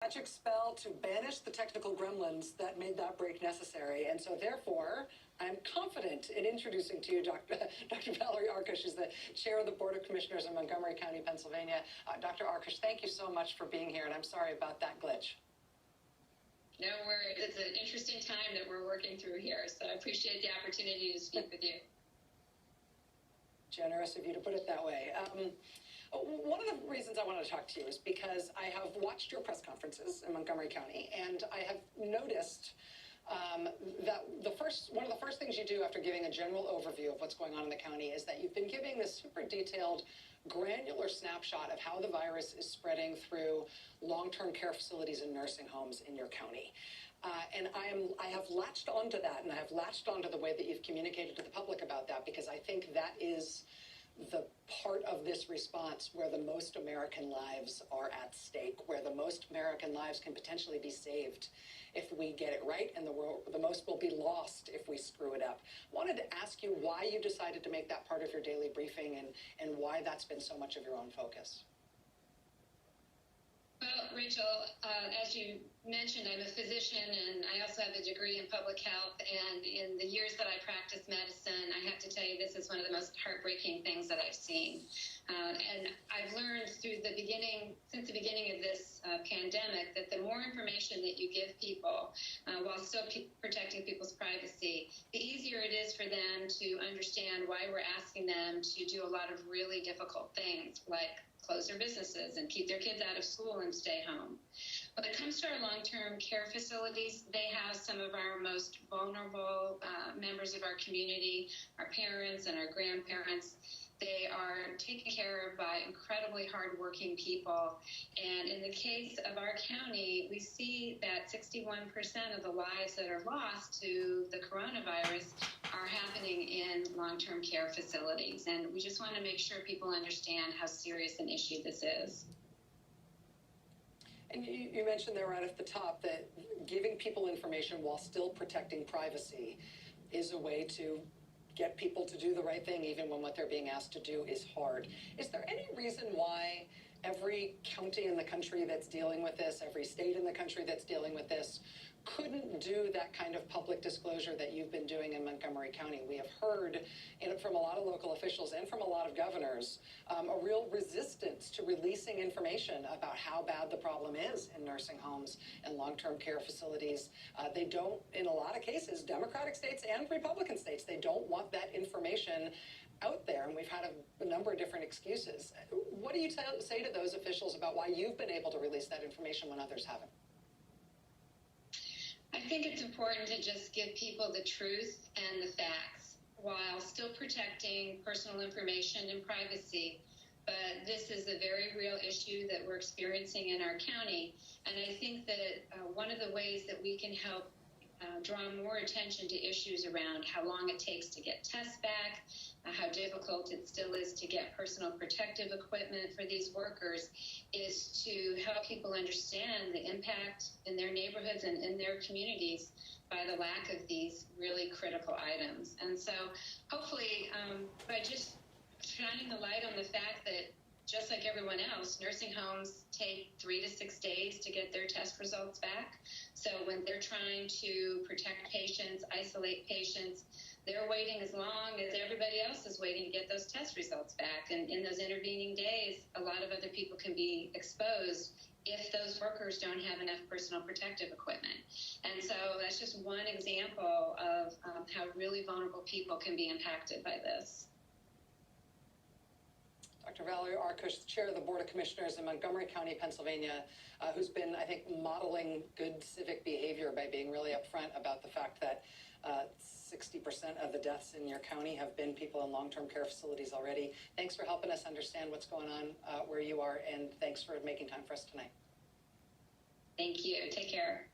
magic spell to banish the technical gremlins that made that break necessary. And so therefore, I'm confident in introducing to you Dr. Valerie Arkoosh, who's the chair of the Board of Commissioners in Montgomery County, Pennsylvania. Dr. Arkoosh, thank you so much for being here, and I'm sorry about that glitch. No worries. It's an interesting time that we're working through here, so I appreciate the opportunity to speak with you. Generous of you to put it that way. One of the reasons I wanted to talk to you is because I have watched your press conferences in Montgomery County, and I have noticed that one of the first things you do after giving a general overview of what's going on in the county is that you've been giving this super detailed, granular snapshot of how the virus is spreading through long-term care facilities and nursing homes in your county. And I have latched onto that, and I have latched onto the way that you've communicated to the public about that, because I think that is the part of this response where the most American lives are at stake, where the most American lives can potentially be saved if we get it right, and the most will be lost if we screw it up. Wanted to ask you why you decided to make that part of your daily briefing, and why that's been so much of your own focus. Well, Rachel, as you mentioned, I'm a physician, and I also have a degree in public health. And in the years that I practiced medicine, I have to tell you, this is one of the most heartbreaking things that I've seen. And I've learned since the beginning of this pandemic, that the more information that you give people, while still protecting people's privacy, the easier it is for them to understand why we're asking them to do a lot of really difficult things, like close their businesses and keep their kids out of school and stay home. When it comes to our long-term care facilities, they have some of our most vulnerable members of our community, our parents and our grandparents. They are taken care of by incredibly hardworking people. And in the case of our county, we see that 61% of the lives that are lost to the coronavirus are happening in long-term care facilities. And we just want to make sure people understand how serious an issue this is. And you mentioned there right at the top that giving people information while still protecting privacy is a way to get people to do the right thing, even when what they're being asked to do is hard. Is there any reason why every county in the country that's dealing with this, every state in the country that's dealing with this, couldn't do that kind of public disclosure that you've been doing in Montgomery County? We have heard from a lot of local officials and from a lot of governors a real resistance to releasing information about how bad the problem is in nursing homes and long-term care facilities. They don't, in a lot of cases, Democratic states and Republican states, they don't want that information out there, and we've had a number of different excuses. What do you say to those officials about why you've been able to release that information when others haven't? I think it's important to just give people the truth and the facts while still protecting personal information and privacy. But this is a very real issue that we're experiencing in our county. And I think that one of the ways that we can help draw more attention to issues around how long it takes to get tests back, how difficult it still is to get personal protective equipment for these workers, is to help people understand the impact in their neighborhoods and in their communities by the lack of these really critical items. And so hopefully by just shining the light on the fact that, just like everyone else, nursing homes take 3 to 6 days to get their test results back. So when they're trying to protect patients, isolate patients, they're waiting as long as everybody else is waiting to get those test results back. And in those intervening days, a lot of other people can be exposed if those workers don't have enough personal protective equipment. And so that's just one example of how really vulnerable people can be impacted by this. Dr. Valerie Arkoosh, chair of the Board of Commissioners in Montgomery County, Pennsylvania, who's been, I think, modeling good civic behavior by being really upfront about the fact that 60% of the deaths in your county have been people in long-term care facilities already. Thanks for helping us understand what's going on where you are, and thanks for making time for us tonight. Thank you. Take care.